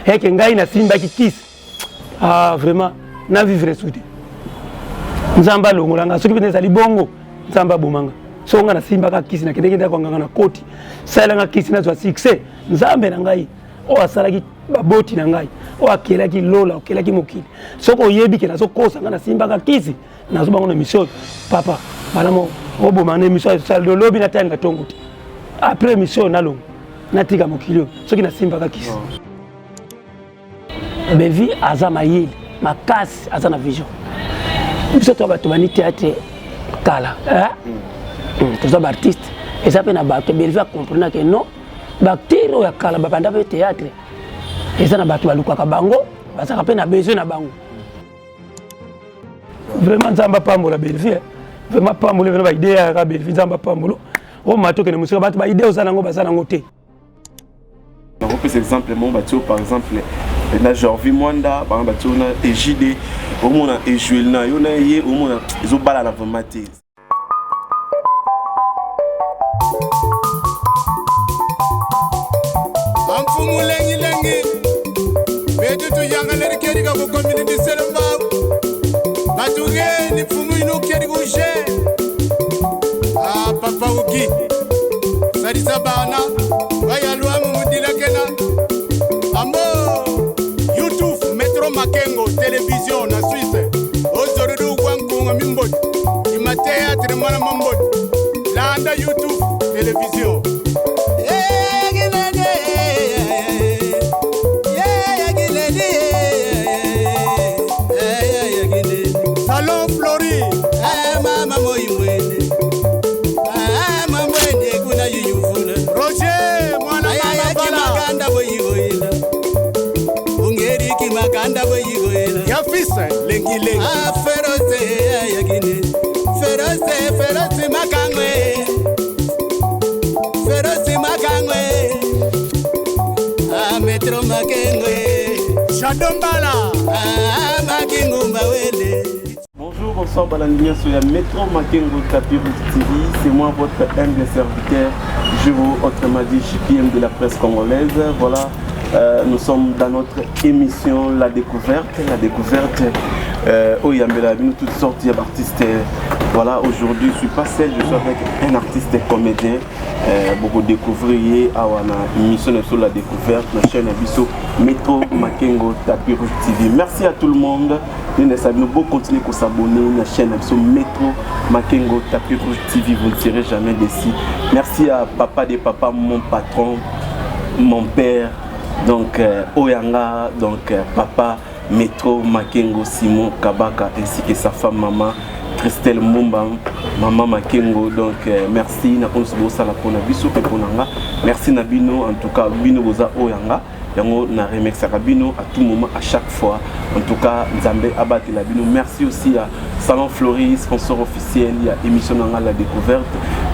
et que ngai na simba ki kiss ah vraiment na vivre soudi nzamba longolanga soki bene zali bongo nzamba bomanga so nga na simba ka kiss na kende kwa nganga na koti sala nga kiss na zwa succès nzambe na ngai o asalaki baboti na ngai o akelaki lola akelaki mokili soko oyebi ke na so kosa nga na simba ka kiss na zo bango na mission papa malamo o bomane mission sala de lobi na tanga tonguti après mission na longo natika mokili soki na simba ka kiss Belvi aza mayeli makasi aza na vision biso to bato bani théâtre kala toza ba artiste et ça peut na bato Belvi a comprendre que non bactérie ya kala ba banda pe théâtre et ça na bato balukaka bango bazaka pe na besoin na bango vraiment nzamba pambola Belvi vraiment pambola vraiment ba idée ya Belvi nzamba pambolo o mato ke na musika bato ba idée ozana ngo bazana ngo te on peut exemple mon bateau par exemple na Jorvi Mwanda par exemple bateau na Ejide au monde na Ejuel na yo na ye au monde ils ont bala na vomate amfumu lengi lengi betu tu yanga le keri ka ko community selma batuge ni fumu ino keri ko je ah papa uki sari sabana waya luamu mudila kena ambo YouTube Metro Makengo télévision na Suisse ozorudu kwankunga mimbodi ima théâtre mwana mambodi landa YouTube télévision Salon Flori mama moimwene mama mwene kuna yuyuvuna Roger mwana mama bala boyigoyela ungeriki makanda boyigoyela yafisa lengi lengi feroze yagine feroze makangwe feroze makangwe Metro Makengwe Shadombala Makingumba wele. Bonjour, bonsoir Balandia sur la Metro Makengo Tapir TV. C'est moi votre humble serviteur, Juro, autrement dit JPM de la presse congolaise. Voilà, nous sommes dans notre émission La Découverte. La Découverte, où il y a toutes sortes d'artistes. Voilà, aujourd'hui je ne suis pas seul, je suis avec un artiste comédien. Beaucoup découvrir à une émission sur la découverte, la chaîne Abisso Metro Makengo Tapir TV. Merci à tout le monde. Nous allons continuer à s'abonner à la chaîne Abisso Metro Makengo Tapir TV. Vous ne serez jamais déçus. Merci à papa des papas, mon patron, mon père, donc Oyanga, donc papa Metro Makengo Simon Kabaka ainsi que sa femme maman Christelle Mumba, maman Makengo. Donc merci na onsibo sala pona biso pe ponanga. Merci na bino en tout cas bino boza Oyanga. Yango na remercie Bino à tout moment, à chaque fois. En tout cas, Nzambe Abate la Bino. Merci aussi à Salon Flori, sponsor officiel, il y a émission Nanga La Découverte.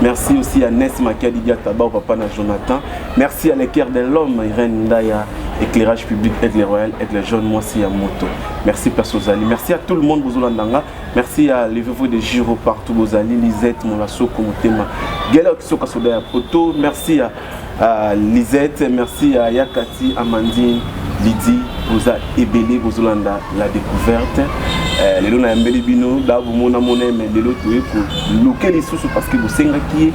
Merci aussi à Ness Makadi Diataba, papa na Jonathan. Merci à l'équerre de l'homme, Irène Ndaya, éclairage public, aide les royales, aide les jeunes, moi aussi à Moto. Merci Persozali. Merci à tout le monde, Bozolandanga. Merci à les vœux de Giro partout, Bozali, Lisette, Molasso, Komotema, Galaxy Sokasoda Poto. Merci à Lisette, merci à Yakati, Amandine, Lydie, Boza Ebele, Bozolanda, La Découverte. Les gens ont mbeli bino, d'abord mon amoné, mais les autres lequel ils sont parce que vous savez qui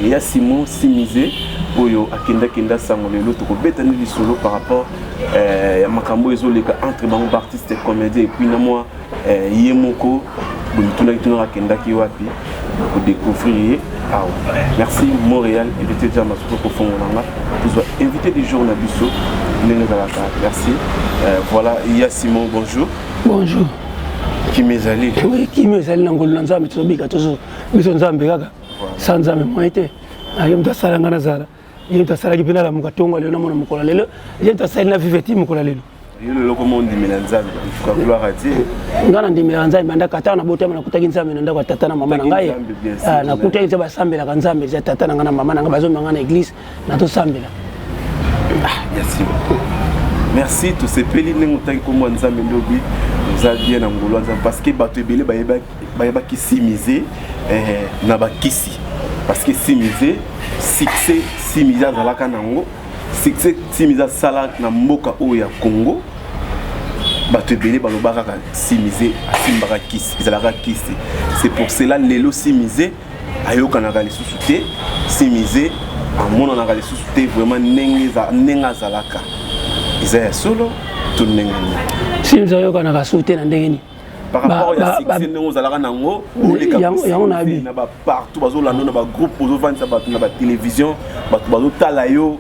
y a Simon Simisé, Oyo Akenda Kenda Sango, les autres bêtani du solo par rapport à Makambo et Zoleka entre bango artistes et comédiens et puis moi Yemoko, vous tournez tout à Kenda Kiwapi pour découvrir. Merci Montréal, invité déjà ma soupe au fond de vous invité des jours Nabiso, merci. Voilà, il y a Simon, bonjour. Bonjour. Qui m'est allé? Oui, qui m'est allé dans le Nzambe, tu as toujours besoin de Nzambe, sans Nzambe, moi, été. Je me suis salangana zala. Je me suis salangé pena la mukatonga lelo na mona mukola lelo. Je me suis salangé na viveti mukola lelo. Yelo loko mondi Nzambe, kwa gloire à Dieu. Ngana ndimela Nzambe manda kata na botema na kutaki Nzambe nanda kwa tata na mama na ngai. Na kutaki Nzambe sambela ka Nzambe za tata na ngana mama na ngai bazo mangana église na to sambela. Merci. Merci tous ces pelines n'ont comme moi Nzambe ndobi nous a bien angolo parce que bato ebele ba ki simiser na ba kisi parce que simiser succès simiser za la kanango succès simisa sala na mboka oya Congo bato ebele balobaka simisé asimbaka kisi ezalaka kisi. C'est pour cela lelo simisé ayokanaka lisusu te simisé amonanaka lisusu te vraiment ndenge azalaka eza ya solo to ndenge simisé ayokanaka lisusu te na ndenge nini par rapport à succès ndenge ozalaka nango yango na ba partout bazolanda na ba groupe ozovandisa bato na ba télévision bato bazotala yo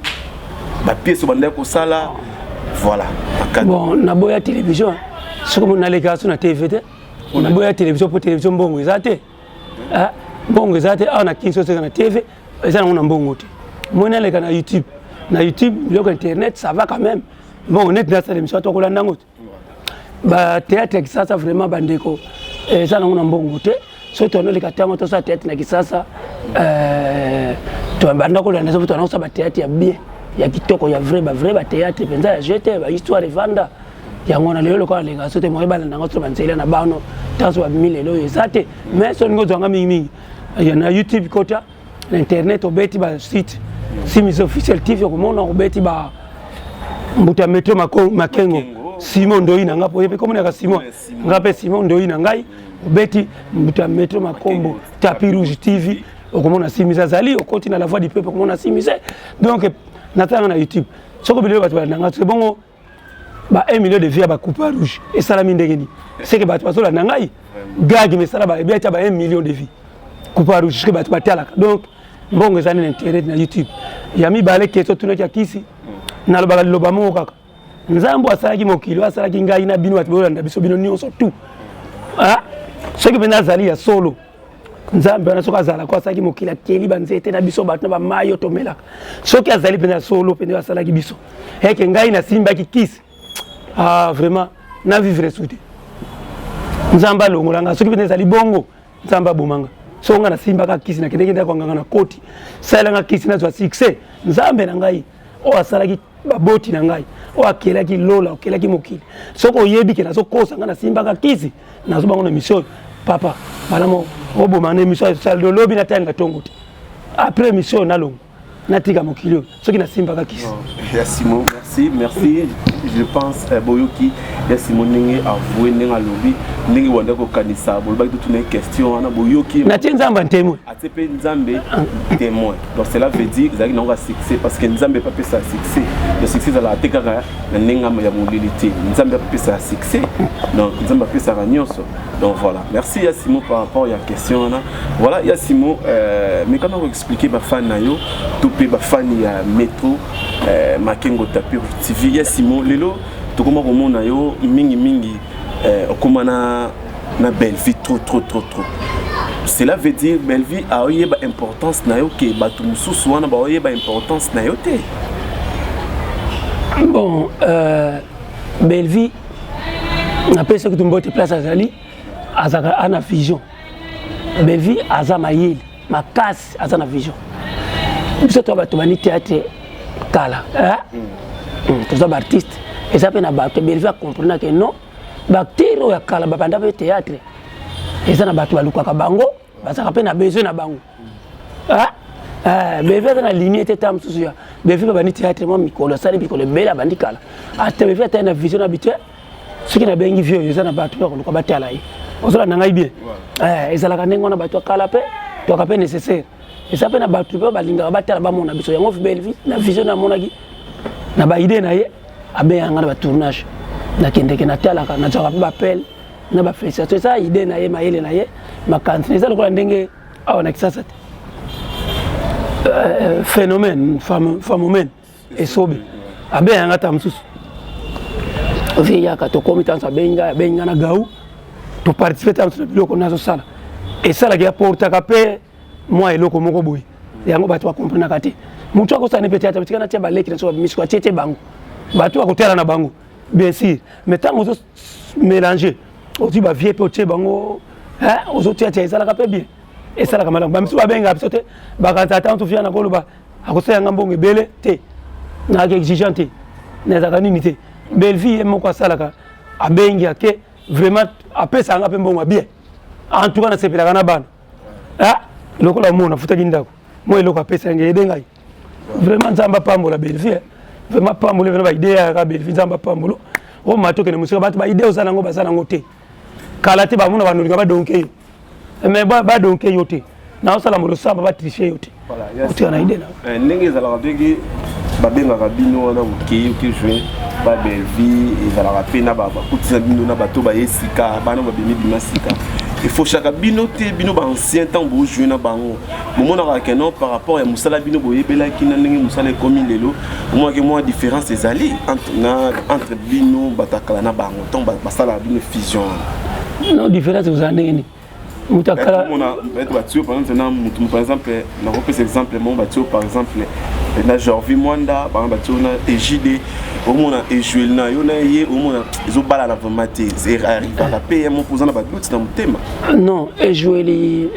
ba pièce bandeko kosala voilà. Bon, na boya télévision, ce que mon allégation na TVT, on a boya télévision pour télévision bongo ezate. Ah, bongo ezate, on a 15 choses na TV, ça on a bongo te. Moi na leka na YouTube, le internet ça va quand même. Bon, on est dans cette émission to kolanda ngoto. Ba théâtre qui ça vraiment bandeko. Ça on a bongo te. So to no leka tango to ça théâtre na kisasa to banda kolanda so to na ça ba théâtre ya bien. Il y a kitoko ya vrai ba théâtre penza ya jeté ba histoire de vanda ya ngona lelo kwa lenga sote mo ebala na ngotso banzela na bano taso ba mille lo ezate mais so ngo zonga mingi ya na YouTube kota na internet obeti ba site Simis officiel TV ko mona obeti ba mbuta metro makengo Simon Ndoina ngapo yepe komona ka Simon ngape Simon Ndoina ngai obeti mbuta metro makombo Tapis Rouge TV okomona Simis azali okoti na la voix du peuple komona Simis donc natanga na YouTube soko bilelo bato bananga c'est bon ba 1 million de vues ba coupe rouge et salami ndengeni c'est que bato bazola nangai gag mais sala ba ebeta ba 1 million de vues coupe rouge que bato batalaka donc mbongo ezali na internet na YouTube yami bale keto tunaki kisi na loba loba mo kaka nzambo asalaki mokilo asalaki ngai na bino bato bolanda biso bino nyonso tout ah ce que bena zali ya solo nzambe na soka zala kwa saki mokila keli banzete na biso bato ba mayo tomelaka soki azali pena solo pena asalaki biso eke ngai na simba ki kisi ah vraiment na vivre souté nzamba longolanga soki pena ezali bongo nzamba bomanga so nga na simba ka kisi na kende kwa nganga na koti sala nga kisi na zwa succès nzambe na ngai o asalaki baboti na ngai o akelaki lola okelaki mokili soko yebi ke na so kosa nga na simba ka kisi na zo bango na mission papa malamo obo mané mission sal de lobby na tanga tongote après mission nalong natika mokilio soki na simba ka kisi ya Simon merci je pense boyoki ya Simon ninge avoué ninga lobby ninge wanda ko kanisa bo ba tout une question na boyoki na tinzamba témoin atepe nzambe témoin donc cela veut dire que n'aura succès parce que nzambe pas ça succès le succès à la tekaka na ninga ya mobilité nzambe pas ça succès donc nzambe pas ça nyonso donc voilà merci ya Simon par rapport à la question là voilà ya Simon mais quand on va expliquer ba fan na yo tout pe ba fan ya métro Makengo Tapis TV ya Simon lelo to koma komona yo mingi okomana na belle vie trop cela veut dire belle vie a oyeba importance na yo ke batu mususu wana ba oyeba importance na yo te bon belle vie na pesa que tumbote place azali azaka ana vision belle vie azama yeli makasi azana vision biso to batu bani théâtre kala tous les artistes et ça peut na bato belle vie comprendre que non bactéries ya kala babanda pe théâtre et ça na bato balukaka bango basaka pe na besoin na bango belle vie na ligne était tam susu ya belle vie bani théâtre mo mikolo sali bikolo bela bandi kala ate belle vie na vision habituelle ce qui na bengi vieux et ça na bato ko luka batala yi ozola na ngai bien et ça la kanengo na bato kala pe to ka pe nécessaire et ça peut na bato pe balinga batala ba mona biso yango belle vie na vision na monaki na ba idée na ye abe yanga na ba tournage na kende ke na tala ka na tsoka ba appel na ba félicitation ça idée na ye mayele na ye ma kantine ça lokola ndenge awa na kisasa phénomène phénomène et sobe abe yanga ta msusu ofi ya ka to comité sa benga na gaou to participer ta msusu biloko nazo sala et ça la ki apporta ka pe moi eloko moko boy yango bato ba comprendre ka te mutu akosana peut-être batikana tia baleki na so misiko tete bango bato akotela na bango bien sûr mais tant ozo mélanger ozo ba vie pe bango ozo tia ezala ka pe bien et ça la kamala ba misu ba benga bisote ba kanta tant fia na koloba akosaya ngambongo ebele te na exigeante na za kanini te belle vie moko sala ka abengi ake vraiment apesa nga pe mbongo bien en tout cas na sepela kana bana lokola mona futa kindako moi eloko apesa ngai edengai vraiment nzamba pambola belle vie vraiment pambolo vraiment idée ya Belleville nzamba pambolo o mato ke ne musika bato ba idée osana ngo basana ngote kala te ba muna bandu ba donke mais ba donke yote na osala mo samba ba tricher yote voilà tu as une idée là ndenge za la bege ba benga bino na uki jouer ba Belleville et za la pe na ba kutisa bino na bato ba yesika bana ba bimi bimasika il faut chaque bino ba ancien temps bo jouer na bango moment na ka non par rapport à musala bino bo yebela ki na ndenge musala comme lelo moi que moi différence des alliés entre bino batakala na bango ton ba sala bino fusion non différence vous en ndenge mutakala on a battu par exemple na repose exemple mon battu par exemple na Jorvi Mwanda par exemple battu na EJD au monde et jouer na yo na ye au monde ils ont bala na vraiment c'est arrive à payer mon posant na ba doute dans mon thème non et jouer les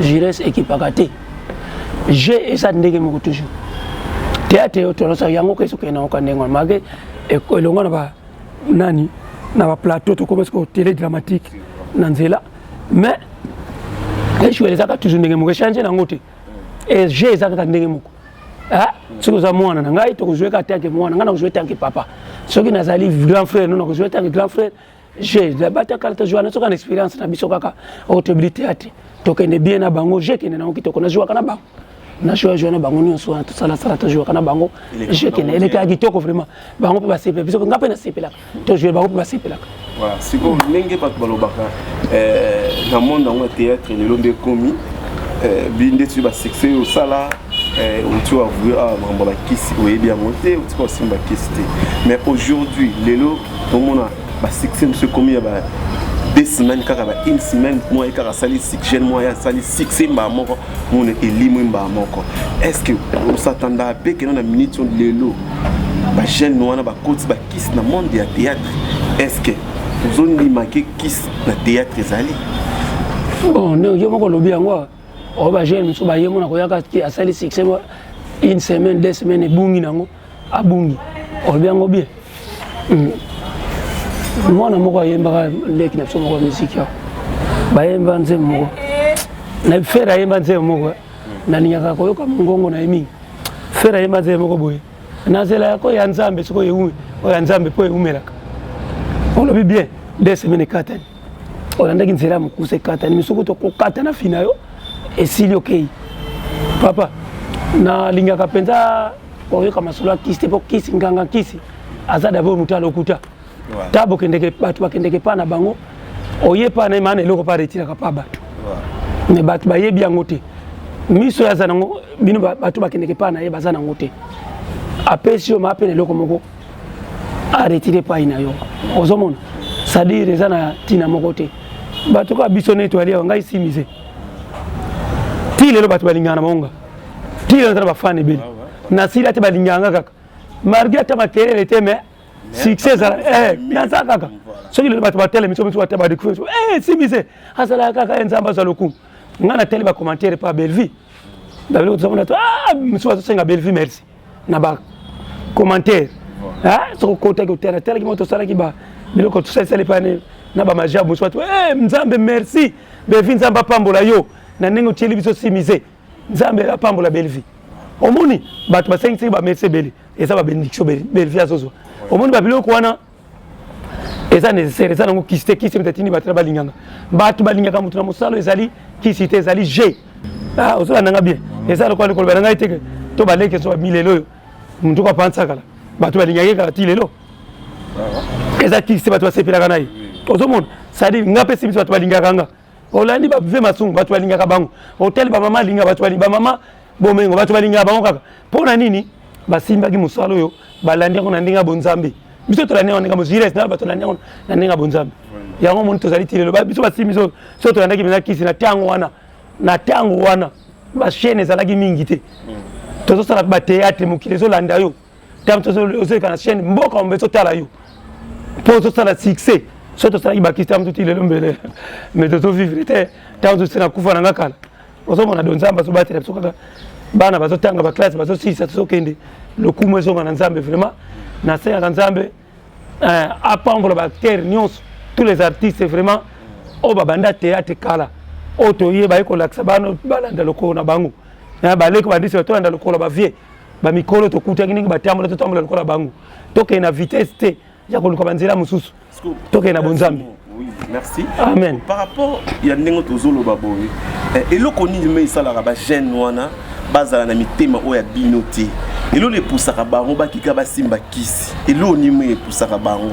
Gires équipe akate j'ai esa ndenge moko toujours théâtre yo to ça yango keso ke na okandengo mage e longa na ba nani na ba plateau to comme ko télé dramatique na nzela mais les joueurs les toujours ndenge moko changer na ngote et j'ai ezaka ndenge moko ah ce que ça moi na ngai to jouer ka tanke moi na jouer tanke papa ce qui nazali grand frère non jouer tanke grand frère j'ai la bata kalta jouer na so kan expérience na biso kaka autobilité ati to kende bien na bango j'ai kende na okito kona jouer kana bango na jouer na bango ni so to sala to jouer kana bango j'ai kende ele ka kitoko vraiment bango pa sepe biso ngape na sepe la to jouer bango pa sepe la voilà c'est comme ndenge pas balobaka dans monde dans le théâtre le lombe commis binde tu ba succès au sala tu as vu à la kisi ou bien monter ou tu peux aussi ba kisi mais aujourd'hui lelo tout le monde a succès monsieur commis ba 2 semaines kaka ba une semaine moi et kaka sali succès moi ya sali succès ba moko mon elimo ba moko est-ce que on s'attendait à que dans la minute lelo ba jeune noana ba côté ba kisi na monde ya théâtre est-ce que vous avez marqué kisi na théâtre zali bon non yo moko lobi yango o ba jeune so ba yemo na koyaka ki asali succès une semaine 2 semaines ebungi nango abungi o bien bien moi na moko yemba leki na so moko musique ya ba yemba nze moko na fera yemba nze moko na ninyaka koyoka mongongo na emi fera yemba nze moko boye na zela ko ya nzambe siko yeume o ya nzambe po eumelaka on lobi bien 2 semaines 4 on a ndaki nzela mukuse 4 mais soko to ko 4 na fina yo esili okay papa na lingaka penza oyoka masolo kiste po kisi nganga kisi azada bo mutalo kuta tabo kendeke batu bakendeke pa na bango oyepa na imane loko pa retira ka pa batu mais batu bayebi yango te miso ya zanango bino batu bakendeke pa na ye bazana ngote apesio mapene loko moko a retirer pa ina yo ozomona ça dire zana tina moko te batu ka bisone to ali ngai simise ti lelo batu balingana monga ti lelo ba fane beli na sila te balinganga kaka malgré ta makelele te mais succès na ça kaka so lelo batu batele miso batu ba découvrir simise asala kaka nzamba za lokum ngana tele ba commentaire pa Belleville dabelo tozomona to miso ba senga Belleville merci na ba commentaire so côté que terre tele ki moto sala ki ba biloko tout ça c'est pas na ba magia miso to nzambe merci Belleville nzamba pambola yo na nengo tieli biso simise nzambe apambola Belleville omoni batu basengi ba merci beli eza ba bénédiction Belleville azozo omoni ba biloko wana eza nécessaire eza nango kiste mtatini batala balinganga batu balingaka mutu na mosalo ezali kisite ezali G ozola nanga bien eza lokwa lokolo bananga iteke to baleke so milelo yo mutu ko pansa kala batu balingaka kala ti lelo eza kiste batu basepelaka nayi ozomona sadi ngape simisi batu balingaka nga olandi ba ve masungu batu balingaka bango hotel ba mama linga batu ba mama bomengo batu balingaka bango kaka pona nini basimbaki musalo yo balandi ngo na ndinga bonzambe biso to landi ngo Gires na batu landi ngo na ndinga bonzambe yango mon to zali tilelo biso basimbi so to landaki bena kisi na tango wana ba chaîne zalaki mingi te to sala ba théâtre mukile zo landa yo tam to zo kana chaîne mboka mbeso tala yo po to sala succès so to sala ki bakista mtu tilelo mbele mais to vivre te tam to sala kufa na ngakala ozo mona donzamba so batela so kaka bana bazo tanga ba classe bazo sisa so kende lokumu ezo na nzambe vraiment na senga nzambe apambola ba terre nyos tous les artistes vraiment o babanda théâtre kala oto ye ba ko laksa bano balanda lokona bango na baleko bandisi to anda lokona ba vie ba mikolo to kuta kingi batambola to tambola lokola bango toke na vitesse te ya ko banzela mususu toke na bonzambi. Oui, merci. Amen. Par rapport ya ndengo tozolo baboy eloko nini me isala ba jeune wana bazala na mitema oya binoté elo le poussaka bango bakika basimba kisi elo ni me poussaka bango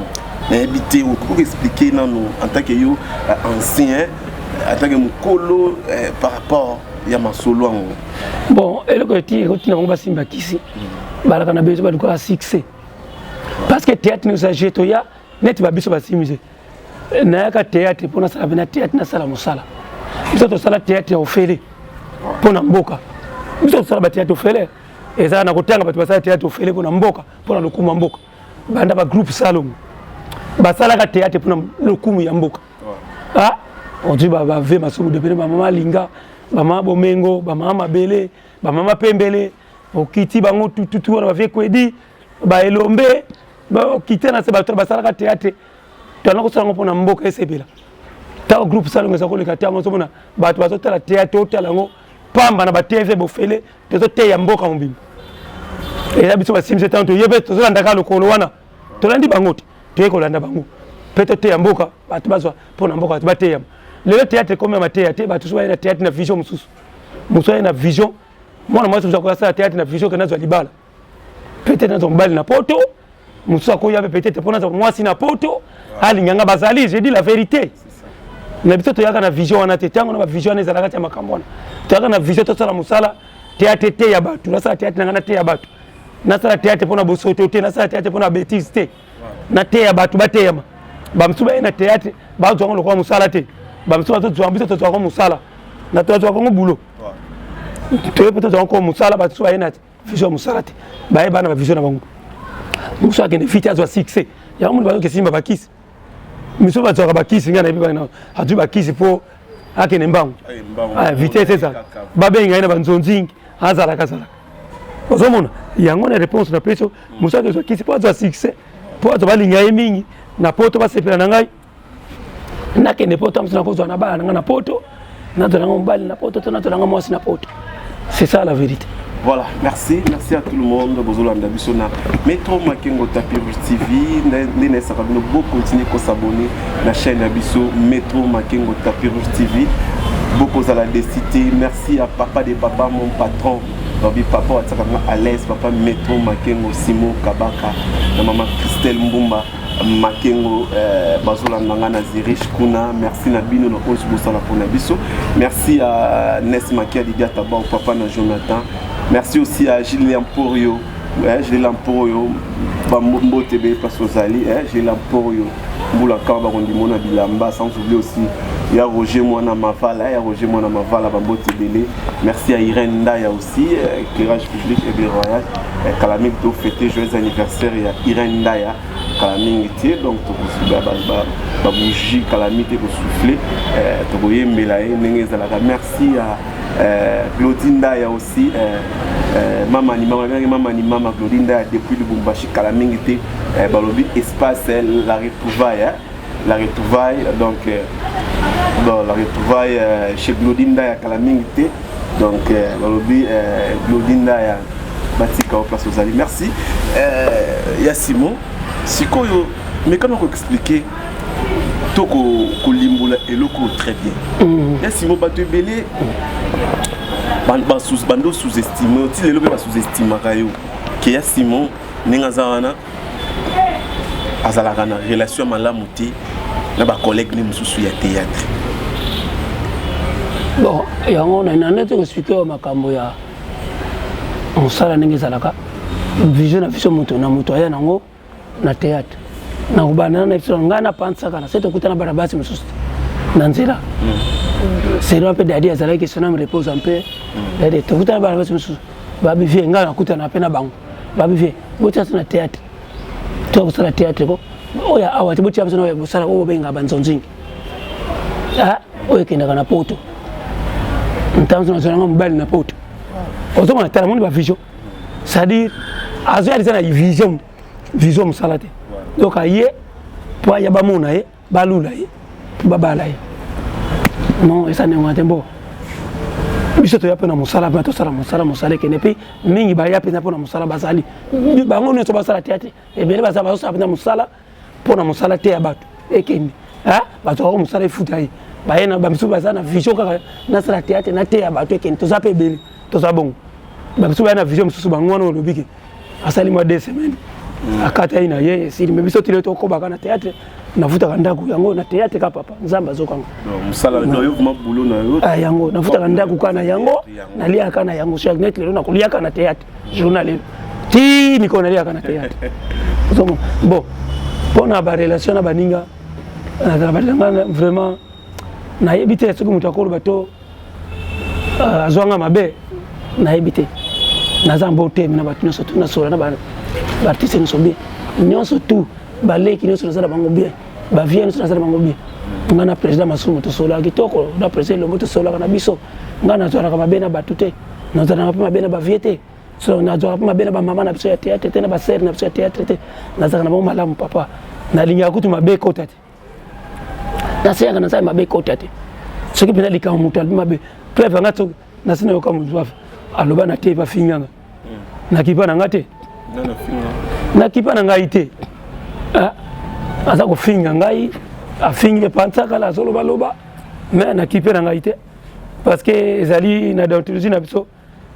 na habité pour expliquer nano en tant que yo ancien en tant que mukolo par rapport ya masolo ngo. Bon, eloko ti rotina bango basimba kisi balaka na bezo baluka a succès parce que théâtre nous a jeté ya net ba biso basimuse na ka théâtre pour na sala na théâtre na sala musala biso to sala théâtre ya ofele pour na mboka biso to sala ba théâtre ofele eza na kotanga batu basala théâtre ofele pour na mboka pour na lokumu mboka banda ba groupe salon basala ka théâtre pour na lokumu ya mboka ah on dit ba ve masumu de ba mama linga ba mama bomengo ba mama bele ba mama pembele okiti bango tutu wana ba vie kwedi ba elombe ba okiti na se ba basala ka théâtre tana ko sala ngopona mboka esebela ta groupe salon ngeza ko le katango so bona batu bazotala théâtre otala ngo pamba na ba TV bofele tezo te ya mboka mbimbi et la biso ba simse tanto yebe to zolanda ka lokolo wana to landi bangote to ko landa bango peto te ya mboka batu bazwa pona mboka ba te ya le théâtre comme ma théâtre batu so na théâtre na vision mususu muso na vision mwana mwa so ko sa théâtre na vision kana zo libala peut-être na zombali na poto muso ko yabe peut-être pona zo mwasi na poto ali nyanga bazali j'ai dit la vérité na biso to yaka na vision wana te tango na vision na ezalaka ya makambona to yaka na vision to sala musala théâtre te ya batu na sala théâtre na te ya batu na sala théâtre pona bosoto te na sala théâtre pona bêtise te na te ya batu ba te ya ba msuba na théâtre ba zo ngolo kwa musala te ba msuba to zo biso to zo kwa musala na to zo kwa bulo to peut zo kwa musala ba tsuba ina vision musala te ba e bana ba vision na bango muso akende vite azo succès ya mu ba ke simba bakisi miso ba tsoka bakisi ngana biba na atu bakisi po akene mbangu vitesse ça ba benga ina banzonzingi azala kasala ozomona yango na réponse na peso muso ke kisi po azo succès po azo balinga yemingi na poto ba sepela na ngai na kende poto amsina ko zwana ba na poto na zwana ngombali na poto to na zwana ngomosi na poto c'est ça la vérité. Voilà, merci à tout le monde. Bozolanda Bissona, Metro Makengo Tapis Rouge TV. Nous pouvons continuer à s'abonner à la chaîne Abisso Metro Makengo Tapis Rouge TV. Beaucoup à la décité. Merci à papa de papa, mon patron. Babi papa à l'aise, papa Metro Makengo Simon Kabaka, la maman Christelle Mbumba. Makengo Bazolanda Ngana Zirish Kuna. Merci Nabino no Ose Bosala pour Nabisso. Merci à Nes Makia Didiata Ba papa na Jonathan. Merci aussi à Julien Porio, Julien Porio, Bambo TV Pasozali, Julien Porio, Moula Kamba Rondimona Bilamba, sans oublier aussi, il y a Roger Moana Mavala, Bambo TV. Merci à Irène Ndaya aussi, éclairage public et bien royal, Kalamik to fêter joyeux anniversaire, il y a Irène Ndaya, Kalamik était donc bougie Kalamik pour souffler, merci à Claudine Daya aussi, Mama Claudine Daya depuis le Bumbashi Kalamingité, Balobi espace la retrouvaille donc la retrouvaille chez Claudine Daya Kalamingité donc Balobi Claudine Daya Batika au place aux alliés. Merci. Yassimo, Sikoyo, mais comment on expliquer Toko Kolimbula et Loko très bien. Yassimo Batubele. Bando sous-estimé, si les lobes sous-estimé que ya Simon Nengazana azalaka na relation malamuti na ba collègue ni mususu ya théâtre. Bon, yango na nete ko expliquer makambo ya musala ndenge zalaka vision na vision moto na moto ya nango na théâtre. Na kubana na vision ngana pansa kana sete kutana barabasi mususu na nzela. C'est un peu d'ailleurs ça là que son âme repose un peu d'ailleurs tout le temps babi vie ngana kutana pena bango babi vie botia na théâtre to ko sala théâtre ko oya awati botia bso no sala o benga banzonzingi ah oya kenda kana poto ntamzo na zona mbali na poto ozoma na tala moni ba vision c'est-à-dire azo ya na vision musalate donc aye po ya ba mona ye balula ye babala ye non, ça n'est pas bon. biso to yape na musala ba to sala musala ke ne pe mingi ba yape na pona musala basali bango ne to basala théâtre e bele ba sala so na musala pona musala te ya bato ekeni bato ko musala ifuta yi ba yena ba biso basala na vision kaka na sala théâtre na te ya bato ekeni to za pe bele to za bongo ba biso ba na vision mususu bango no lobiki asali mo 2 semaines akata ina ye si me biso tile to ko ba kana théâtre nafuta kandaku yango na théâtre ka papa nzamba zokanga musala no yo kuma bulo na yo yango nafuta kandaku kana yango nalia kana yango chaque net lelo nakulia kana théâtre journal ti niko nalia kana théâtre bon pona ba relation na baninga na ba vraiment na yebite soki mutu akolo bato azwanga mabe na yebite naza bon te na bato nyonso tu na sola na ba artiste nyonso bien nyonso tu baleki nyonso na bango bien ba vie nyonso na bango bien ngana président Masumu to sola kitoko na président Lombo to sola kana biso ngana zwana kama bena batute na zwana kama bena ba viete so na zwana kama bena ba mama na biso ya théâtre te na ba sœur na biso ya théâtre te na zwana ba malamu papa na linya kutu mabe kotati na senga na sai mabe kotati soki pena lika mutu albi mabe preuve ngato na sina yoka mutu aloba na te ba finganga na kipa na ngate na kipa na ngai te aza ko finga ngai afingi pantsaka la solo baloba mais na kipa na ngai te parce que ezali na déontologie na biso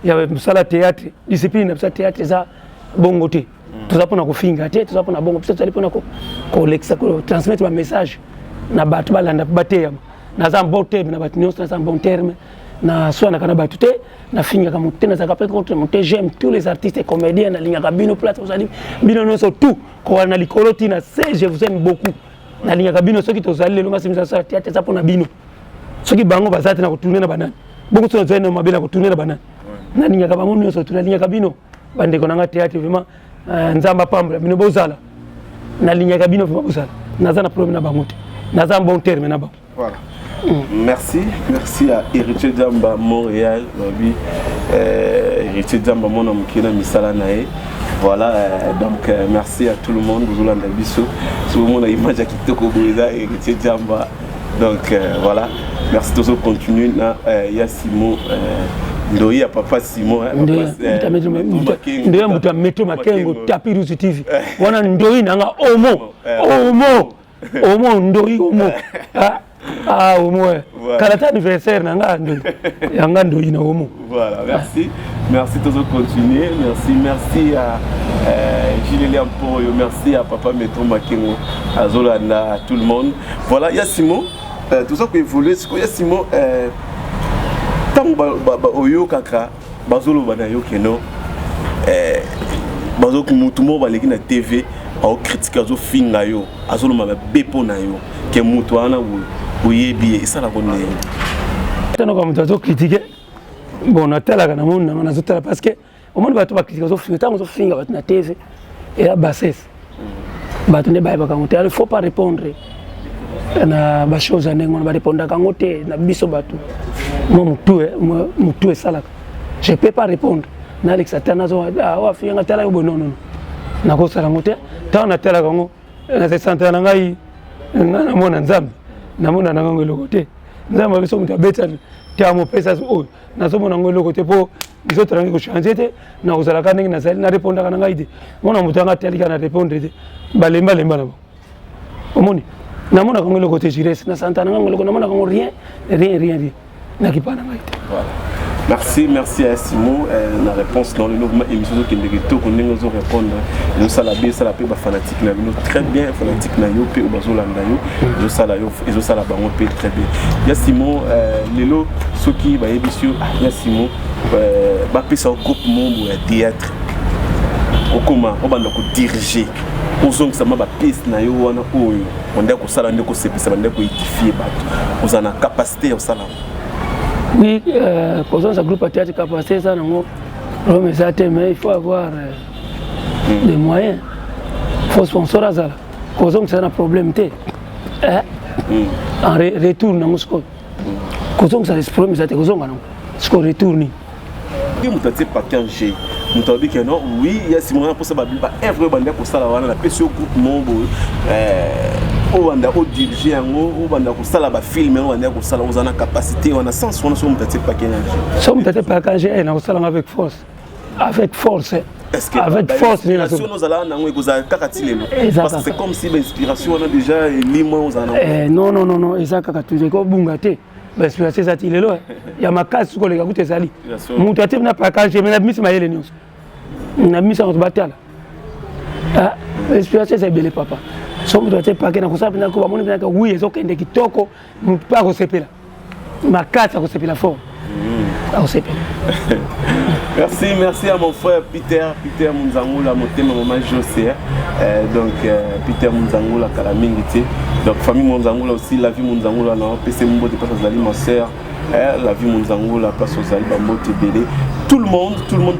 ya musala théâtre discipline na biso théâtre za bongo te toza pona ko finga te toza pona bongo biso tali pona ko lexa ko transmettre un message na bato balanda bateyama na za bon terme na bato nyonso na za bon terme na soana kana bato te na finga comme te na za kapé contre monter j'aime tous les artistes et comédiens na ligne kabino place ozali bino nyonso tout ko na likolo tina c'est je vous aime beaucoup na ligne kabino soki tozali lelo masimisa sa théâtre za pona bino soki bango bazati na ko tourner na banane bongo to nzene mabela ko tourner na banane na ligne kabango nyonso tu na ligne kabino bande ko nanga théâtre vraiment nzamba pambra bino bozala na ligne kabino vraiment bozala na za na problème na bango te na za bon terme na bango voilà. Merci à Héritier Djamba Montréal, Héritier Djamba mon homme qui est dans Misala Nae. Voilà, donc merci à tout le monde. Vous avez vu tout le monde a image à quitter Koboïda Héritier Djamba. Donc voilà, merci tous de continuer. Il y a Simon. Ndoyi ya papa Simon ndoyi mbuta metro makengo tapiru TV wana ndoyi nanga omo ndoyi omo omo kalata anniversaire nanga ndoyi yanga ndoyi na omo. Voilà, merci tous de continuer. Merci à Gilles Liampoyo, merci à papa Metro Makengo, à Zolanda, à tout le monde. Voilà, il y a Simon, tout ça qui évolue, il y a Simon tant oyo kaka bazolo bana yo keno bazoko mutu mo baleki na TV au critique azo finga yo azolo ma bepo na yo ke mutu ana boyebi ça la bonne tano comme azo critiquer bon na tela kana mona na zo tela parce que au monde bato ba critiquer azo finga tango zo finga bato na TV et la bassesse bato ne ba ka monter il faut pas répondre na ba chose ndenge on va répondre ka ngote na biso bato moi mutu salaka je peux pas répondre na Alex Atana zo wa finga tala yo non na ko sala ngote ta na tala kango na se santa na ngai na mona nzambe na mona na ngai lokote nzambe biso mutu beta ta mo pesa o na so mona ngai lokote po biso trangi ko changer te na ko sala kanenge na sala na répondre kana ngai te mona mutu anga tali kana répondre te balemba na bo omoni na mona kango lokote jires na santa na ngai lokote na mona kango rien voilà. Merci à Simon. La réponse dans le mouvement émission qui nous répondre. Nous salabé, ça la paix fanatique na nous très bien fanatique na yo pe bazolanda yo. Nous salayo et nous salaba on paix très bien. Il y a Simon lelo soki ba émission il y a Simon ba pesa au groupe membre de théâtre. Okoma obanda ko diriger. Ozong sama ba pièce na yo wana oyo. Onde ko sala ndeko sepisa bande ko édifier bato. Ozana capacité au salam. Oui, quand on a un groupe à théâtre capacité, ça, mais il faut avoir des moyens. Il faut sponsoriser ça. Quand on a un problème, en retour, quand on a des problèmes, ça retourne. Vous avez partagé. Vous avez dit que non, oui, il y a Simon pour ça, il y a un vrai bandit pour ça, la PC au groupe membre. on a dirigé on a kusala ba film on a kusala on a capacité on a sens on a son peut-être pas qu'un son peut-être pas quand j'ai on kusala avec force avec force avec force nous allons parce que c'est comme si l'inspiration on a déjà limon non ça kaka tu ko bungate l'inspiration ça il est là il y a ma case ko les gars écoutez sali mutu ate na pas quand j'ai na miss maele news na miss en batala ah l'inspiration c'est belé papa son doit être pas que na kusala na ko ba moni na ka oui ezokende kitoko mutu pa ko sepela ma case ko sepela fort Merci à mon frère Peter Munzangula, mon thème maman José. Donc Peter Munzangula Kalamingiti. Donc famille Munzangula aussi, la vie Munzangula non, PC Mbo de place aux Ali ma sœur, la vie Munzangula place aux Ali Bambo Tebele. Tout le monde,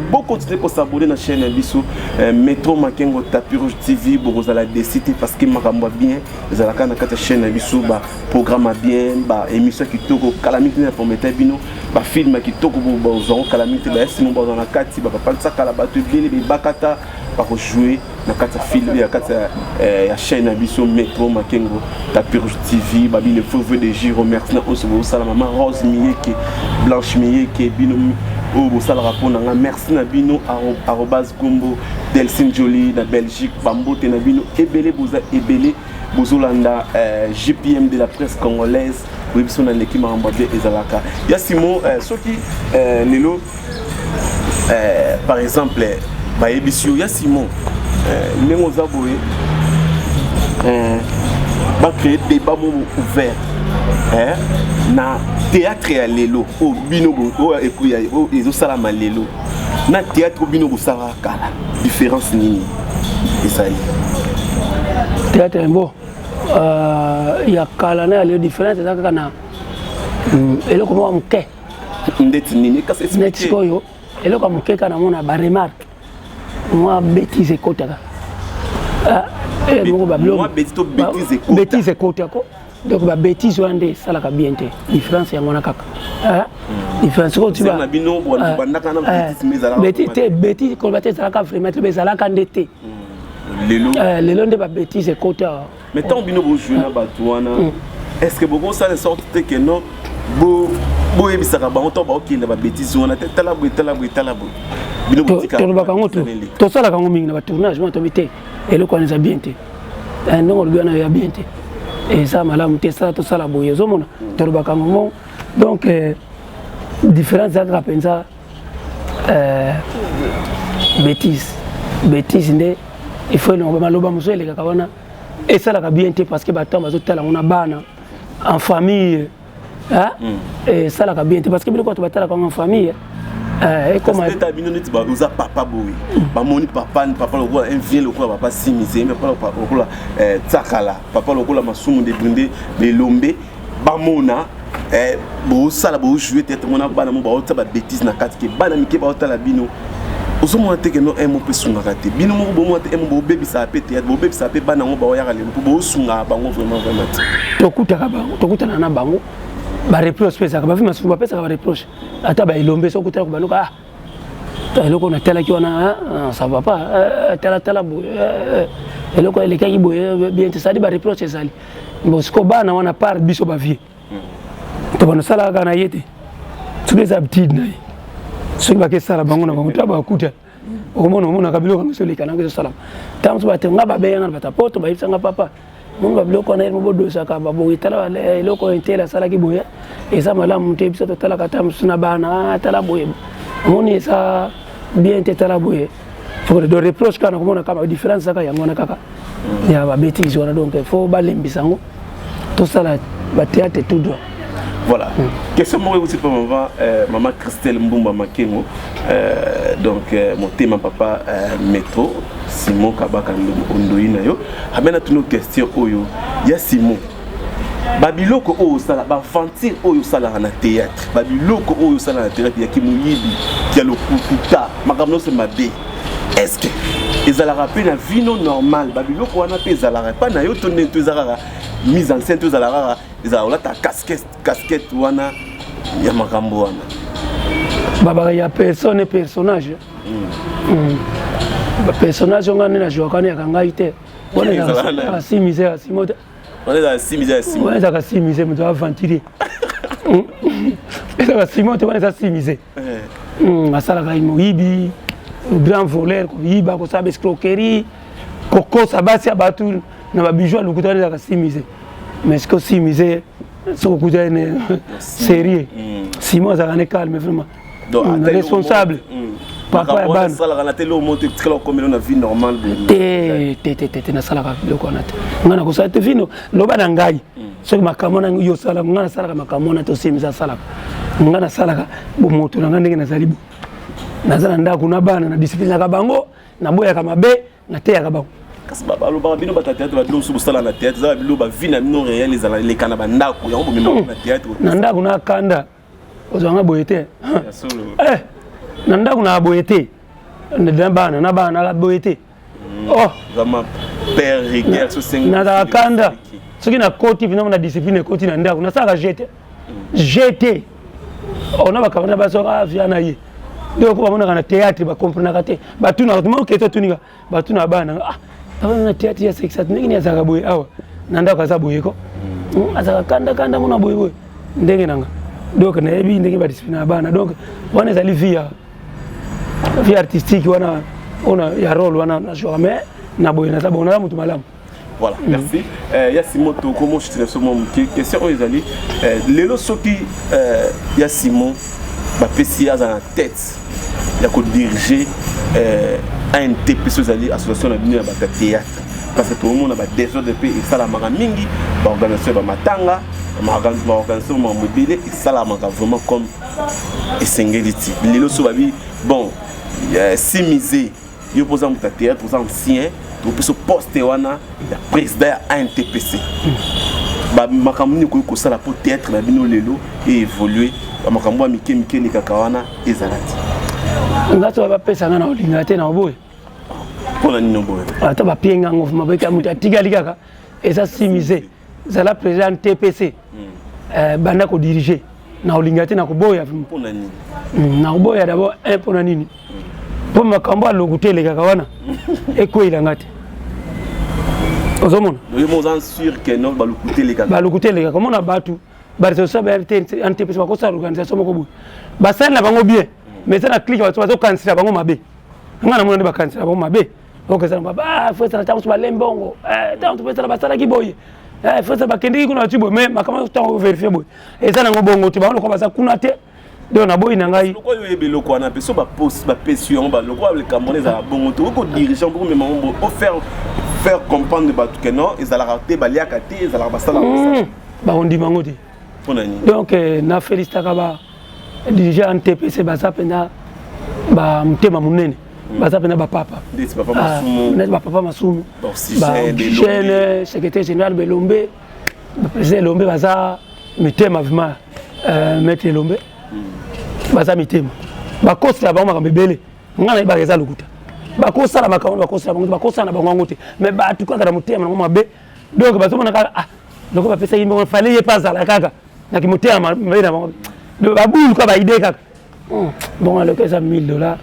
beaucoup continuer pour s'abonner à la chaîne Bissou Métro Makengo Tapis Rouge TV pour vous aller décider parce que Makambo bien, vous allez quand la chaîne Bissou bah programme bien, bah émission qui toko calamité pour mettre bino, bah film qui toko pour vous calamité bah sinon bah dans la carte bah pas ça cala bah tu bien les bakata par jouer na kata film ya kata ya chaîne Bissou Métro Makengo Tapis Rouge TV bah le feu de Giro merci na oso sala maman Rose Miyeke Blanche Miyeke bino oh ça le rapport nanga merci nabino @gombo Delcine Jolie na Belgique bambote nabino ebele boza ebele bozolanda GPM de la presse congolaise oui biso na l'équipe mambade ezalaka ya Simon soki lelo par exemple ba ebisio ya Simon nengo zaboye ba créer débat ouvert na théâtre ya lelo o bino o ekuya o ezosala malelo na théâtre bino bosala kala différence nini ezali théâtre bon ya kala na le différence ezaka kana eloko mo amke ndeti nini kasi expliquer koyo eloko amke kana mona ba remarque moi bêtise kotaka moi bêtise kotaka donc ba bêtise wande sala ka bien te différence ya ngona kaka différence ko tu ba bino bandaka na bêtise mezala bêtise ko bate sala ka vraiment bezala ka ndete lelo nde ba bêtise kota mais tant bino bo jouer na batwana est-ce que bobo ça ne sorte que non bo ebisaka ba on to ba okile ba bêtise wana tala bo bino botika to ba kango to sala kango mingi na ba tournage moi to bité eloko na za bien te non le bien ya bien te et ça malamu te ça to sala boye zomona to ba kango donc différence za kapenza bêtise nde il faut no maloba musele ka wana et ça la bien te parce que ba tamba zotala on a bana en famille et ça la bien te parce que biloko to batala en famille et comment est ta binoni ti ba uza papa boy ba moni papa le roi un vieux le roi papa simise mais papa le roi tsakala papa le roi masumu de brinde de lombe ba mona bo sala bo jouer tête mona bana mo ba ota ba bêtise na kati ke bana mike ba ota la bino ozo mo te ke no emo pe sunga kate bino mo bo mo te emo bo bebi sa pe te bo bebi sa pe bana ngo ba o ya le bo sunga bango vraiment to kutana na bango ba reproche pesa ba vima suba pesa ba reproche ata ba ilombe so kutala ko banuka eloko na tela ki wana ça va pas tela bo eloko eleka ki bo bien te sali ba reproche sali bo sko bana wana par biso ba vie to bana sala kana yete tu les habitudes na so ba ke sala bango na bango taba kuta omona kabilo kana so le kana ke sala tam so ba te ngaba be yana bata poto ba ifsanga papa munga biloko na mo bodo saka babo itala eloko intela sala ki boya eza malamu te biso to tala kata musuna bana tala boye moni ça bien te tala boye faut de reproche kana komona kama différence saka yango na kaka ya ba bêtise wana donc il faut balembisango to sala ba théâtre tout droit. Voilà. Question moi aussi pour maman Christelle Mbumba Makengo. Donc mon thème papa Métro Simon Kabaka Ndoina yo. Amena toutes nos questions oyo. Ya Simon. Babiloko oyo sala ba fantir oyo sala na théâtre. Babiloko oyo sala na théâtre ya kimuyibi, ya lokuta, makamno se mabe. Est-ce que ezala rappel na vie non normale babiloko wana pe ezala pas na yo tonne to ezala mise en scène to ezala rara ezala ta casquette wana ya makambo wana baba ya personnage ba personnage ngane na joka ne kanga ite bona si misère si mode On est dans 6 misé à 6 on est à 6 misé mais tu vas ventiler et ça 6 mois tu vas à 6 misé masala ka moyibi grand voleur ko yiba ko sabe escroquerie koko sabasi abatu na ba bijou lokuta za ka 6 misé mais ce que 6 misé so kuta ne sérieux 6 mois ça ne calme vraiment responsable papa ban sala kana telo monte tikala comme on a vie normale te na sala ka biloko na te ngana ko sa te vino loba na ngai so makamona yo sala ngana sala ka makamona to simisa sala ngana sala ka bo moto na ndenge na salibu nazala ndako na bana na discipline ka bango na boya ka mabe na te ya ka bango kasi baba lo ba bino ba théâtre ba bilo sala na théâtre za bilo ba vie na no réel les kana ba ndako ya bo mema na théâtre na ndako na kanda ozanga boyete na ndako na boyete na bana la boyete oh vraiment père rigueur so sengi na kanda soki na koti bino na discipline koti na ndako na saka jeté on a ba kamana ba soka via na ye donc ba mona na théâtre ba comprendre te ba tuna mo keto tuninga ba tuna bana na théâtre ya sexa ndenge ya saka boye awa na ndako za boye ko azaka kanda mona boye ndenge nanga donc na yebi ndenge ba discipline bana donc wana zali via artistique wana on a rôle wana na jouer mais na boye na za bona mutu malamu. Voilà, merci. Simon, comment je te laisse question Ezali. Lelo soki Simon ba pesi à la tête. Il a ko diriger ANTPC Ezali association na bino ba théâtre. Parce que tout le monde a des autres de pays et ça la manga mingi ba organisation ba matanga, ba organisation ba mobile et ça la manga vraiment comme esengeli. Lelo so ba bi bon si misé yo posa mu théâtre posa ancien pour ce poste wana ya président ANTPC ba makamuni ko sala pour théâtre na bino lelo et évoluer ba makambo mike ni kakawana ezalati ngato ba pesa ngana olinga te na oboye pona ni nomboye ata ba pienga ngofu mabeka mutu atigali kaka eza simisé zala président TPC banda ko diriger na olinga te na ko boya pona ni na oboya d'abord pona nini pour makambo alokutele kaka wana ekoyila ngati ozomona yo mozan sûr que non balokutele kaka komona batu bariso sabe ANTPC ba ko sa organisation moko bu ba sala na bango bien mais ça na clique ba zo cancela bango mabe ngana mona ba cancela bango mabe ok ça ba faut ça ta ba lembongo tant tu peux ça ba sala ki boye faut ça ba kendi kuna tibo mais makama tant vérifier boye et ça na ngo bongo tu ba ko ba sa kuna te donc na boyi na ngai loko yo yebe loko na peso ba poste ba pression ba loko le Camerounais za bongo to ko dirigeant pour même mambo faire comprendre ba que non ils ala rater ba liaka te ils ala ba sala ba on dit mango te donc na félicita ka ba dirigeant ANTPC ba sapena ba mtema munene ba sapena ba papa papa masumu ba jeune secrétaire général Belombe ba président Lombe baza mtema vraiment maître Lombe baza mitema bakosala bango makambo ebele ngana ba eza lokuta bakosala makambo bakosala na bango ngote mais batu kaka na motema na mabe donc bazomona kaka loko bapesa yimbo fallait ye pas ala kaka na kimotema mabe na bango babulu ka ba idée kaka bon alors ça $1000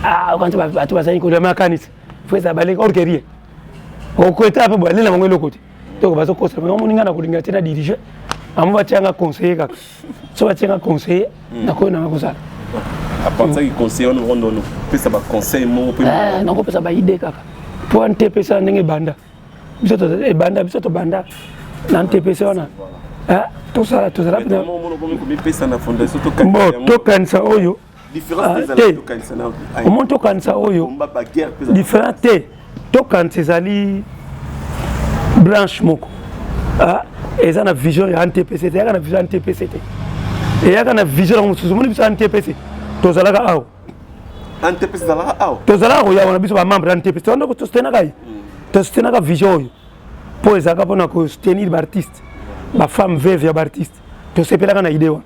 quand batu bazali ko de makanisi faut ça balé orkerie au côté un peu bo na bango lokote donc bazokosala bango ninga na kolinga tena diriger amu batianga conseiller kaka so batianga conseiller nako na kozala à penser que conseiller on rondo pesa ba conseil mo pe nako pesa ba idée kaka pour ANTPC ndenge banda bisoto bisoto banda na ANTPC wana to sala na mo ko pesa na fondation to kanisa oyo différence des to kanisa na mo to kanisa oyo différent te to kanisa zali branche moko et ça na vision ya ANTPC te na vision ANTPC te et ya na vision na mususu moni biso ANTPC to zalaka awo ANTPC zalaka awo to zalaka ya wana biso ba membre ANTPC on ko to stena kai to stena ka vision oyo po ezaka pona ko soutenir ba artiste ba femme veuve ya ba artiste to sepela kana idée wana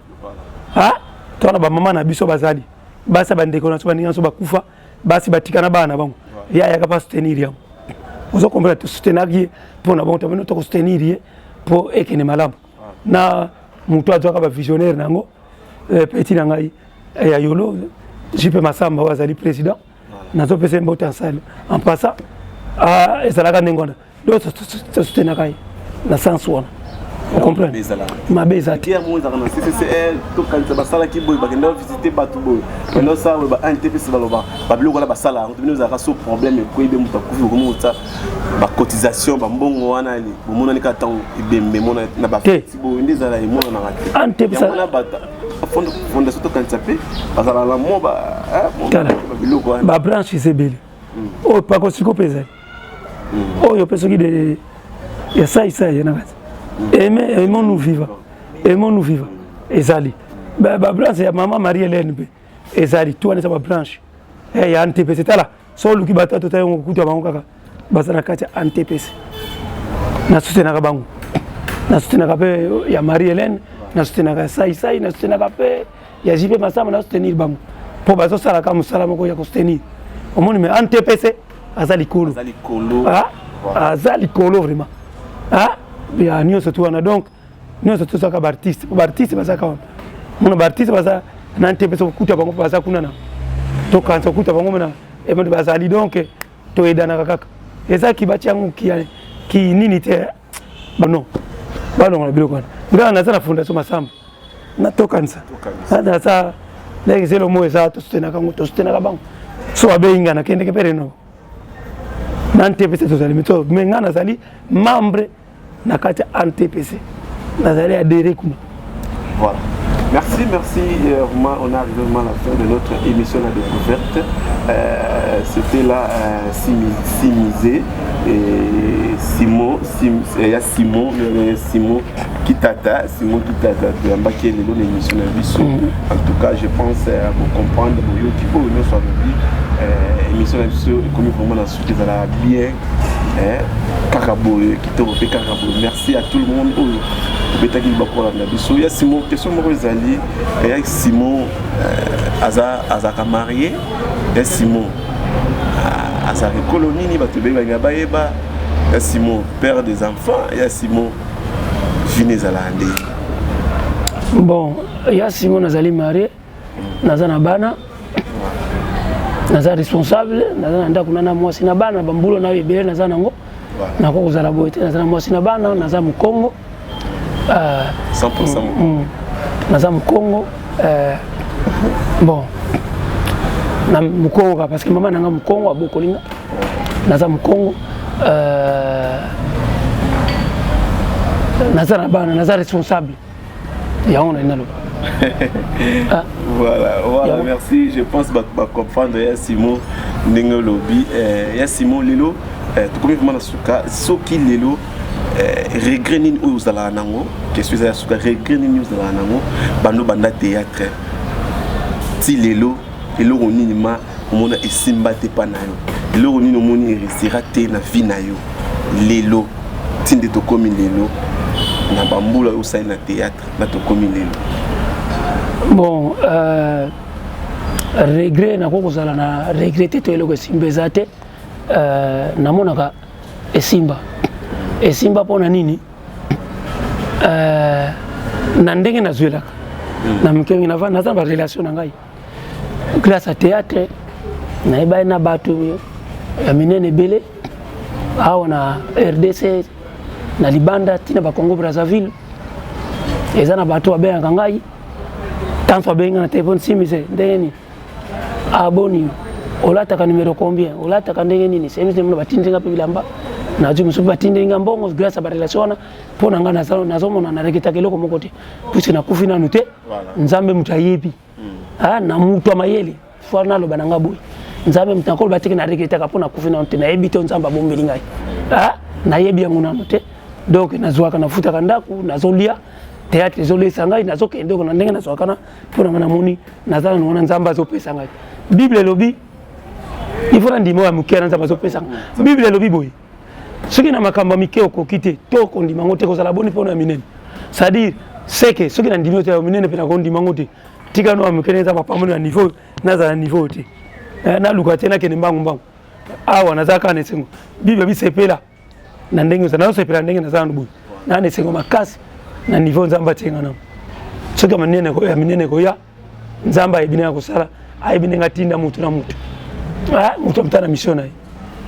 to na ba mama na biso bazali basa bandeko na so baninga so bakufa basi batikana bana bango ya ka pas soutenir ya ozo comprendre to soutenir pona bon to to soutenir pour ekene malamu na mutu azoka ba visionnaire nango petit na ngai ya yolo jipe masamba wazali président nazo pese mbote en salle en passant ezalaka ndengona do to soutenir kai na sens wana. Vous comprenez? Ma beza. Qui a mon dans CCCL tout quand ça basala qui boy bagenda visiter batu boy. Maintenant ça ba NTPC baloba. Ba biloko la basala, on nous a raso problème ko ibe muta kufi ko muta ba cotisation ba mbongo wana ali. Bo mona ni kata ibe me mona na ba bo ndeza la mona na rate. NTPC na bata. Fondation to quand ça pe basala la mo ba biloko wana. Ba branche c'est belle. Oh pas ko siko pesa. Oh yo pesa ki de ya sai na bata. Aimons-nous vivre. Aimons-nous vivre. Ezali. Ba branche ya maman Marie-Hélène be. Ezali tu wana ba branche. Ya NTPC tala. So luki bata to tayo kutu bango kaka. Basana kati NTPC. Na soutenir ka bango. Na soutenir ka pe ya Marie-Hélène, na soutenir ka sai, na soutenir ka pe ya JP Masama na soutenir bango. Po bazo sala ka musala moko ya ko soutenir. Omoni me NTPC azali kolo. Azali kolo. Ah, azali kolo vraiment. Ah ya nyo surtout wana donc nyo surtout ça ka artiste basa ka mon artiste basa na NTPC kuta bango basa kuna na to kan so kuta bango na e mo basa ali donc to edana kaka eza ki bati yangu ki nini te bano na biloko ngana na sana fondation Masamba na to kansa na sa leki zelo mo eza to stena ka bango so abeinga na kende ke pere no na NTPC to zali mito mengana zali membre nakati NTPC nazali adhéré kuma. Voilà. Merci. On a arrivé à la fin de notre émission La Découverte. C'était là Simisé et Simon Kitata de Ambaki l'émission de en tout cas, je pense à vous comprendre qui peut venir sur le émission de comme vraiment la suite de bien. Merci à tout le monde. Il y a Simon, question Rosalie, il y a Simon Azaka marié, il y a Simon Azaka colonie, il y a Simon père des enfants, il y a Simon Finezalande. Bon, il y a Simon Azali marié, Nazana Bana. Naza responsable naza nda kuna na mwasi na bana bambulo na bibele naza nango na ko kuzala boite naza na mwasi na bana naza mukongo 100% naza mukongo bon na mukongo parce que maman nanga mukongo abokolinga naza mukongo naza na bana naza responsable ya on ina lo. Voilà, merci. Je pense que comprendre Simon Nengolobi, Simon Lelo, tout comme vraiment suka, soki Lelo regret ni uzala nango, qu'est-ce que ça suka regret ni uzala nango, bando banda théâtre. Ti Lelo oni ma mona esimba te panayo. Lelo oni no moni resira te na vie na yo. Lelo tinde to komi Lelo na bambula usai na théâtre na to komi Lelo. Bon, regret na kokozala na regretter to eloko simba te na monaka esimba pona nini na ndenge na zwelaka na mkengi na va na za ba relation na ngai grâce à théâtre na eba na batu ya minene bele awa na RDC na Libanda tina ba Congo Brazzaville eza na batu abenga ngai tanto abenga na téléphone simise ndeni aboni olata ka numéro combien olata ka ndenge nini simise mno batindinga pe bilamba na jumu so batindinga mbongo grâce à ba relation pona ngana nazomona na rekita keloko mokote pusi na kufina nute nzambe mutayebi na mutu amayele fona lo bananga boy nzambe mtakolo batiki na rekita ka pona kufina nute na yebi to nzamba bombeli ngai na yebi yangu na nute donc nazwaka nafuta kandaku nazolia théâtre zolesa ngai nazokende ko na ndenge nazwakana pona ngana moni nazala nona nzamba zopesa ngai bible lobi ifona ndimo ya mukera nzamba zopesa bible lobi boy soki na makambo mike okokite to kondima ngote kozala boni pona minene c'est-à-dire seke soki na ndimo te ya minene pena kondima ngote tika no amukene nzamba pamoni na niveau nazala niveau te na lukate na kene mbangu awa nazaka na sengo bible bisepela na ndenge za sepela ndenge nazala no boy na ne sengo makasi na niveau nzamba tenga na soki manene ko ya minene ko ya nzamba ibine ko sala aibine ngatinda mutu na mutu mutu mtana mission naye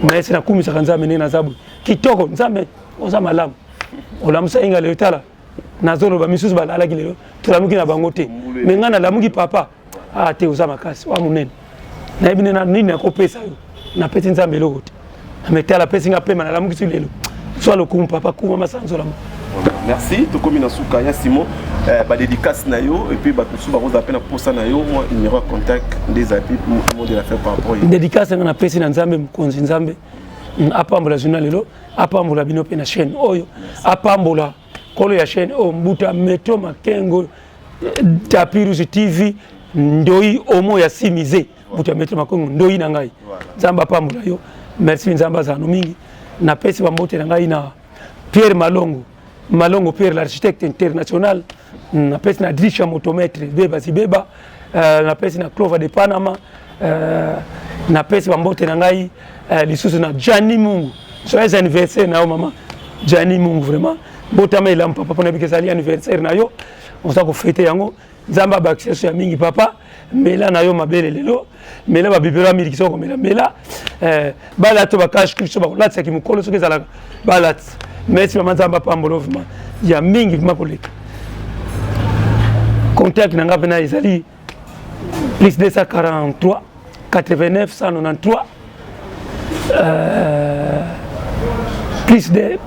maese na kumisa kanza menena zabu kitoko nzambe oza malamu olamusa inga le tala nazolo ba misusu ba la kilelo tulamuki na bango te mais ngana lamuki papa ah te uza makasi wa munene na ibine na nini akopesa yo na peti nzambe lokote ametala pesi nga pema na lamuki silelo soit le coup papa coup mama sanzola. Merci to komi na suka ya Simon ba dédicace na yo et puis ba tout ba roza pena pour ça na yo moi numéro contact des amis pour de la faire par rapport dédicace na pesi na nzambe mkonzi nzambe apambola journal lelo apambola bino pe na chaîne oyo apambola kolo ya chaîne o mbuta Metro Makengo Tapis Rouge TV ndoi omo ya simize mbuta Metro Makengo ndoi na ngai nzamba apambola yo merci nzamba za no mingi na pesi ba mbote na ngai na Pierre Malongo Pierre l'architecte international na pesi na Drisha motomètre beba sibeba na pesi na Clover de Panama na pesi ba mbote na ngai lisusu na Jani Mungu joyeux anniversaire na mama Jani Mungu vraiment botama ila papa pona bikesali anniversaire na yo on sa ko fêter yango nzamba ba accès ya mingi papa mela na yo mabele lelo mela ba bibera miliki soko mela bala to ba cash kristo ba latsa ki mukolo soke zala balat merci mama nzamba pambolo vraiment ya mingi vraiment koleka contact na ngave na izali plus 243 89 193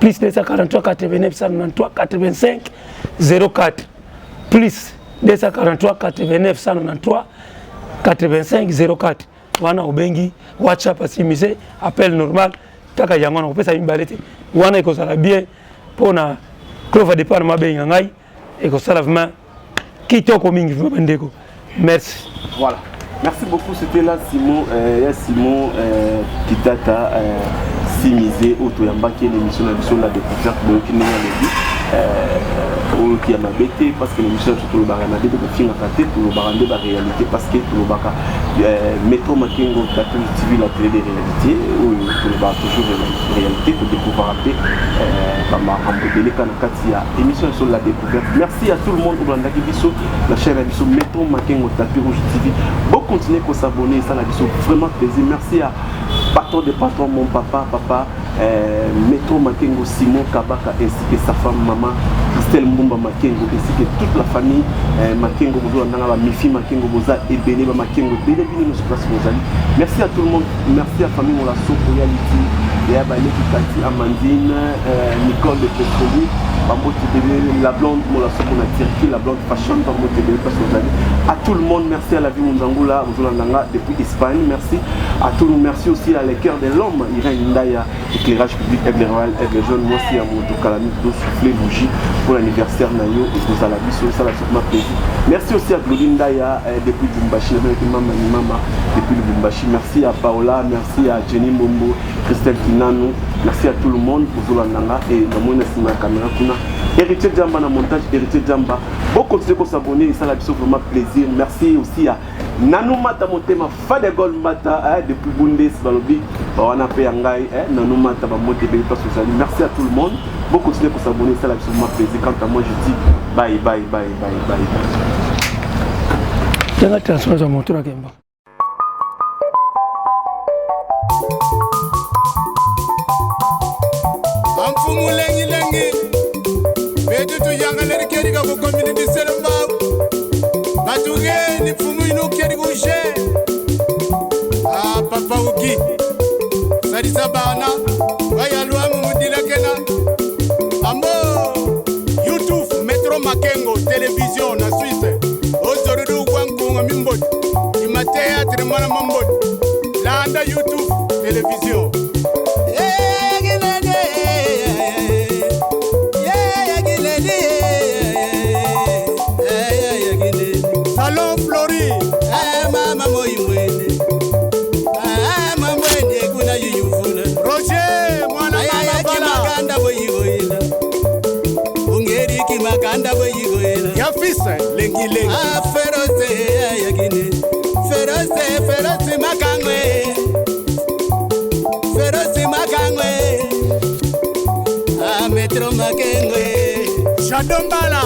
plus 243 89 193 85 04 plus 243 89 193 85 04 wana ubengi WhatsApp asimise appel normal taka yango na kopesa mbalete wana ikozala bien pona Clover de Panama benga ngai ekozala vraiment kitoko mingi vraiment ndeko merci. Voilà, merci beaucoup, c'était là Simon Kitata Simisé Otoyamba qui est l'émission de la découverte de Kinéa Lebi qui a ma bête parce que l'émission est tout le baranade de film à côté tout le baranade de la réalité parce que tout le baka Metro Makengo Tapis TV la télé des réalités où tout le baka toujours la réalité pour découvrir un peu comme Ambodele Kanakatia émission sur la découverte. Merci à tout le monde au Blanda Kibiso la chaîne Abiso Metro Makengo Tapis Rouge TV. Bon continuez à s'abonner ça l'Abiso vraiment plaisir. Merci à patron de patron mon papa Metro Makengo Simon Kabaka ainsi que sa femme maman Christelle Mbumba Makengo ainsi que toute la famille Makengo Bozo Nanga Mifi Makengo Boza et Béné Makengo Béné nous place Bozali. Merci à tout le monde, merci à la famille Mola Soko Reality et à Bané Kikati Amandine Nicole de Petroli la blonde Mola Soko na Tirki la blonde fashion Bambo Tébé place Bozali. À tout le monde, merci à la vie Munzangula Bozo Nanga depuis Espagne, merci à tous nous, merci aussi à les cœurs de l'homme Irène Ndaya éclairage public Aigle Royal Aigle Jaune moi aussi à mon Kalami d'eau soufflé bougie pour l'anniversaire Nayo et pour la vie sur ça la ma plaisir. Merci aussi à Claudine Daya depuis Bumbashi Mama depuis Bumbashi. Merci à Paola, merci à Jenny Mombo, Christelle Kinano, merci à tout le monde pour Zolananga et dans mon estima caméra kuna Héritier Djamba na montage Héritier Djamba. Bon continuez pour s'abonner ça la vie vraiment plaisir. Merci aussi à Nanou Mata Motema Fadegol Mata depuis Bundes Balobi on a payé Angai Nanou Mata Moté merci à tout le monde. Bon continuez pour s'abonner ça la vie vraiment plaisir. Quant à moi je dis bye bye bye bye bye bye. Tenga transformation motora kemba. Amfumu lengi lengi betu tu yangaleri keriga ko community selamba batuge ni fumu ino keriga uje papa uki sari sabana waya luamu mudila kena ambo YouTube Metro Makengo télévision na Suisse ozorudu kwankunga mimbodi ima théâtre mwana mambodi landa YouTube télévision. Salon Flori mama moimwene mama mwende kuna yuyufuna Roger mwana mama bala boyigoyela ungeri kimakanda boyigoyela yafisa lengi lengi feroze yagine feroze makangwe Metro Makengo Shadombala